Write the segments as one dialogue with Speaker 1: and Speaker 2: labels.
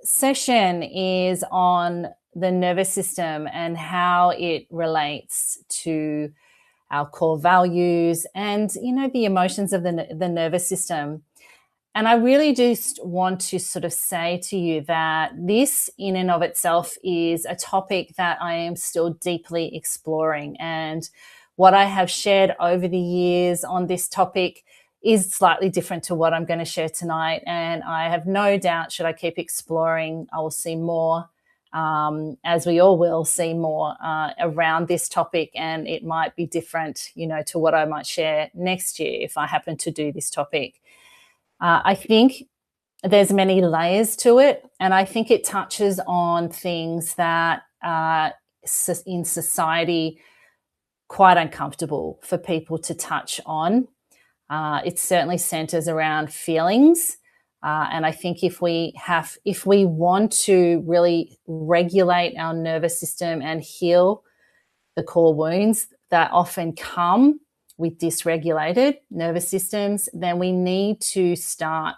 Speaker 1: session is on the nervous system and how it relates to our core values and, the emotions of the nervous system. And I really just want to sort of say to you that this, in and of itself, is a topic that I am still deeply exploring. And what I have shared over the years on this topic is slightly different to what I'm going to share tonight. And I have no doubt, should I keep exploring, I will see more, as we all will see more around this topic. And it might be different, to what I might share next year if I happen to do this topic. I think there's many layers to it, and I think it touches on things that are in society quite uncomfortable for people to touch on. It certainly centers around feelings, and I think if we want to really regulate our nervous system and heal the core wounds that often come with dysregulated nervous systems, then we need to start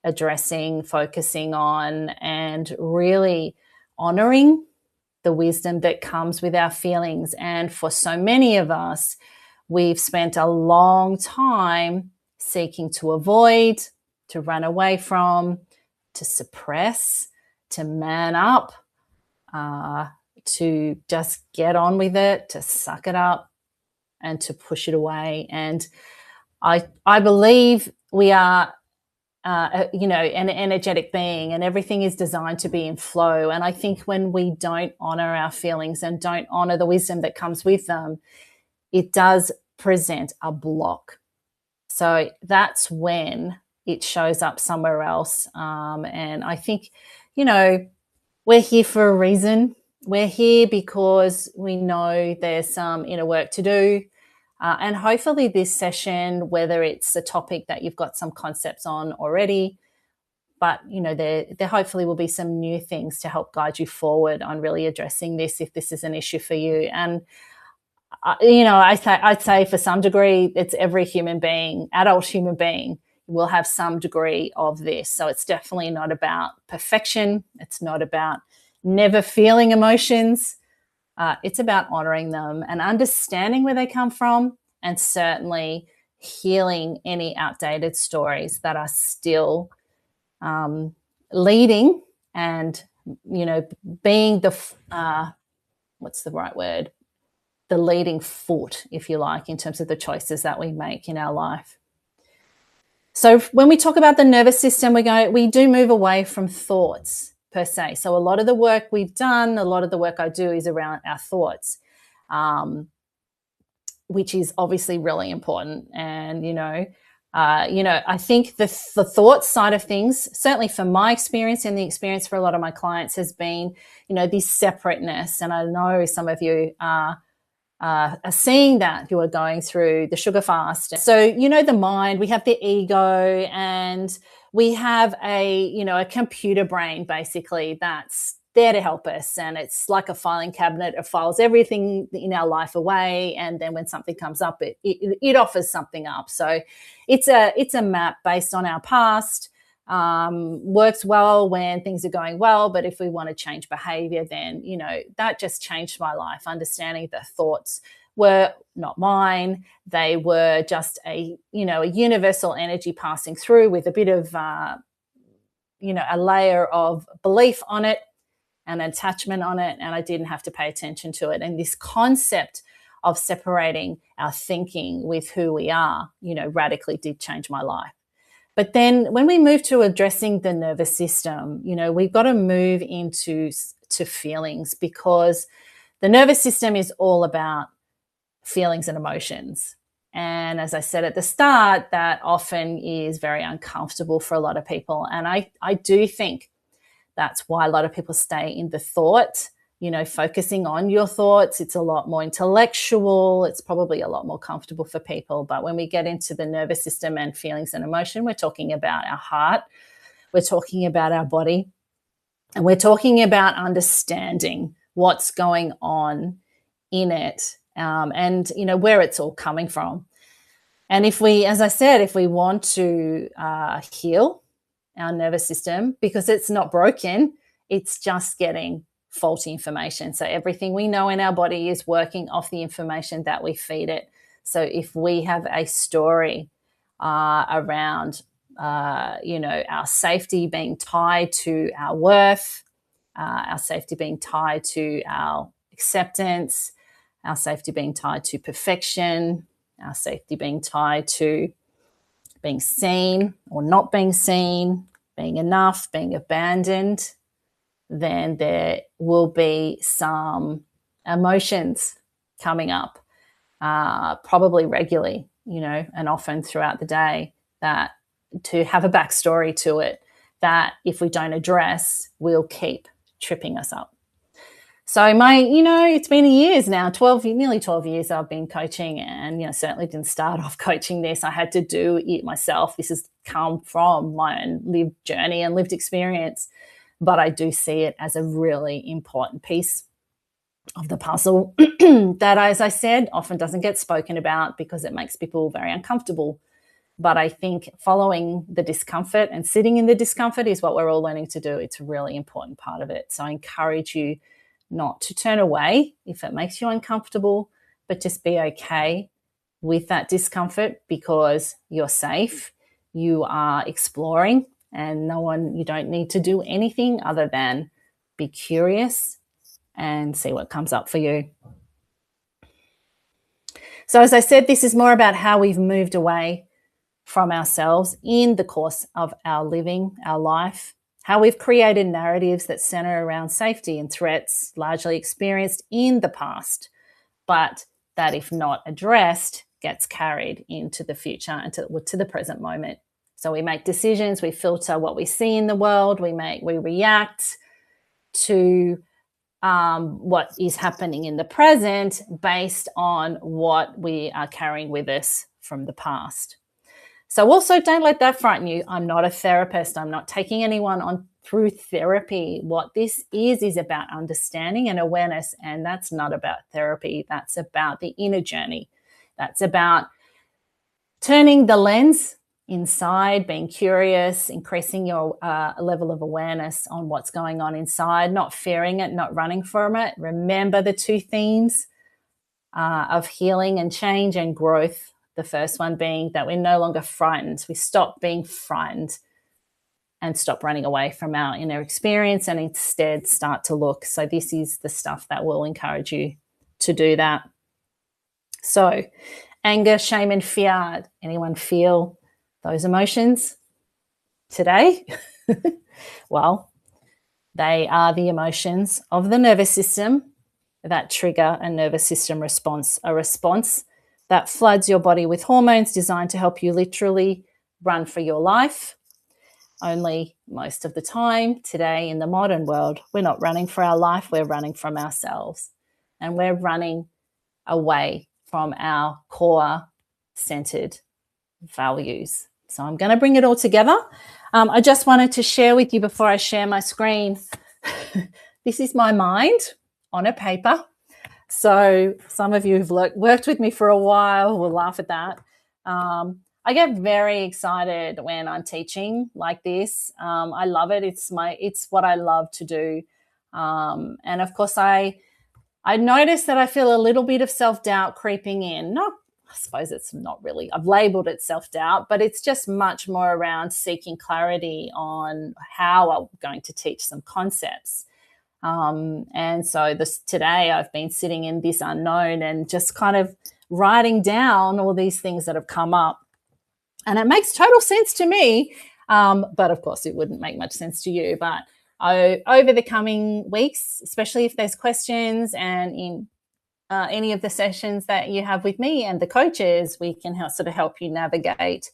Speaker 1: addressing, focusing on, and really honoring the wisdom that comes with our feelings. And for so many of us, we've spent a long time seeking to avoid, to run away from, to suppress, to man up, to just get on with it, to suck it up, and to push it away. And I believe we are, an energetic being, and everything is designed to be in flow. And I think when we don't honor our feelings and don't honor the wisdom that comes with them, it does present a block. So that's when it shows up somewhere else. And I think, we're here for a reason. We're here because we know there's some inner work to do. And hopefully this session, whether it's a topic that you've got some concepts on already, but, there hopefully will be some new things to help guide you forward on really addressing this if this is an issue for you. And, I'd say for some degree, it's every human being, adult human being, will have some degree of this. So it's definitely not about perfection. It's not about never feeling emotions. It's about honoring them and understanding where they come from, and certainly healing any outdated stories that are still leading and, being the, what's the right word? The leading foot, if you like, in terms of the choices that we make in our life. So when we talk about the nervous system, we do move away from thoughts per se. So a lot of the work we've done, a lot of the work I do is around our thoughts, which is obviously really important. And, I think the thoughts side of things, certainly for my experience and the experience for a lot of my clients, has been, this separateness. And I know some of you are seeing that, who are going through the sugar fast. So, the mind, we have the ego, and we have a computer brain basically that's there to help us. And it's like a filing cabinet. It files everything in our life away. And then when something comes up, it offers something up. So it's a map based on our past. Works well when things are going well, but if we want to change behavior, then that just changed my life. Understanding the thoughts were not mine; they were just a universal energy passing through with a bit of a layer of belief on it and attachment on it, and I didn't have to pay attention to it. And this concept of separating our thinking with who we are, radically did change my life. But then when we move to addressing the nervous system, we've got to move into feelings, because the nervous system is all about feelings and emotions. And as I said at the start, that often is very uncomfortable for a lot of people. And I do think that's why a lot of people stay in the thought, focusing on your thoughts. It's a lot more intellectual. It's probably a lot more comfortable for people. But when we get into the nervous system and feelings and emotion, we're talking about our heart. We're talking about our body. And we're talking about understanding what's going on in it, and, where it's all coming from. And if we, as I said, if we want to heal, our nervous system because it's not broken. It's just getting faulty information. So everything we know in our body is working off the information that we feed it. So if we have a story around, our safety being tied to our worth, our safety being tied to our acceptance, our safety being tied to perfection, our safety being tied to being seen or not being seen, being enough, being abandoned, then there will be some emotions coming up, probably regularly, and often throughout the day, that to have a backstory to it that if we don't address, will keep tripping us up. So it's been years now, nearly 12 years I've been coaching, and, certainly didn't start off coaching this. I had to do it myself. This has come from my own lived journey and lived experience, but I do see it as a really important piece of the puzzle that, as I said, often doesn't get spoken about because it makes people very uncomfortable. But I think following the discomfort and sitting in the discomfort is what we're all learning to do. It's a really important part of it. So I encourage you not to turn away if it makes you uncomfortable, but just be okay with that discomfort because you're safe, you are exploring, and you don't need to do anything other than be curious and see what comes up for you. So as I said, this is more about how we've moved away from ourselves in the course of our living, our life, how we've created narratives that center around safety and threats largely experienced in the past, but that if not addressed, gets carried into the future and to the present moment. So we make decisions, we filter what we see in the world, we react to what is happening in the present based on what we are carrying with us from the past. So also don't let that frighten you. I'm not a therapist. I'm not taking anyone on through therapy. What this is about understanding and awareness, and that's not about therapy. That's about the inner journey. That's about turning the lens inside, being curious, increasing your level of awareness on what's going on inside, not fearing it, not running from it. Remember the two themes of healing and change and growth. The first one being that we're no longer frightened. We stop being frightened and stop running away from our inner experience and instead start to look. So this is the stuff that will encourage you to do that. So anger, shame, and fear. Anyone feel those emotions today? Well, they are the emotions of the nervous system that trigger a nervous system response, a response that floods your body with hormones designed to help you literally run for your life. Only most of the time today in the modern world, we're not running for our life, we're running from ourselves. And we're running away from our core centered values. So I'm going to bring it all together. I just wanted to share with you before I share my screen. This is my mind on a paper. So some of you who've worked with me for a while will laugh at that. I get very excited when I'm teaching like this. I love it. It's what I love to do. And of course, I notice that I feel a little bit of self-doubt creeping in. I suppose it's not really, I've labeled it self-doubt, but it's just much more around seeking clarity on how I'm going to teach some concepts. And so today I've been sitting in this unknown and just kind of writing down all these things that have come up. And it makes total sense to me, but of course it wouldn't make much sense to you. But over the coming weeks, especially if there's questions and in any of the sessions that you have with me and the coaches, we can sort of help you navigate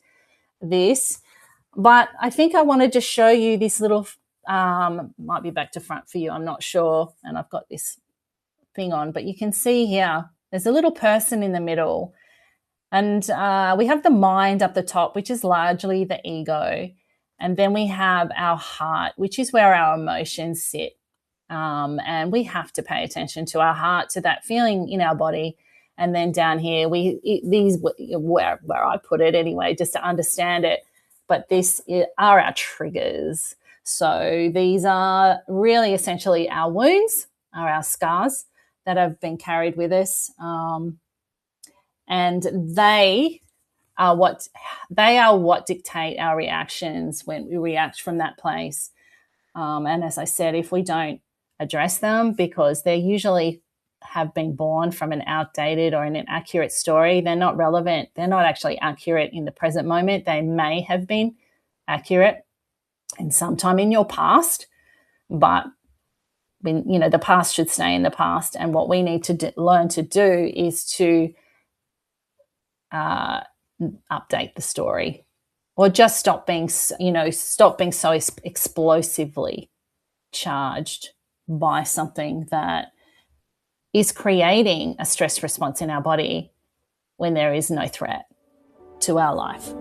Speaker 1: this. But I think I wanted to show you this little, might be back to front for you, I'm not sure. And I've got this thing on, but you can see here, there's a little person in the middle. And we have the mind up the top, which is largely the ego. And then we have our heart, which is where our emotions sit. And we have to pay attention to our heart, to that feeling in our body. And then down here, where I put it anyway, just to understand it, but are our triggers. So these are really essentially our wounds, are our scars that have been carried with us, and they are what dictate our reactions when we react from that place. And as I said, if we don't address them, because they usually have been born from an outdated or an inaccurate story, they're not relevant. They're not actually accurate in the present moment. They may have been accurate in some time in your past, but the past should stay in the past. And what we need to learn to do is to update the story, or just stop being so explosively charged by something that is creating a stress response in our body when there is no threat to our life.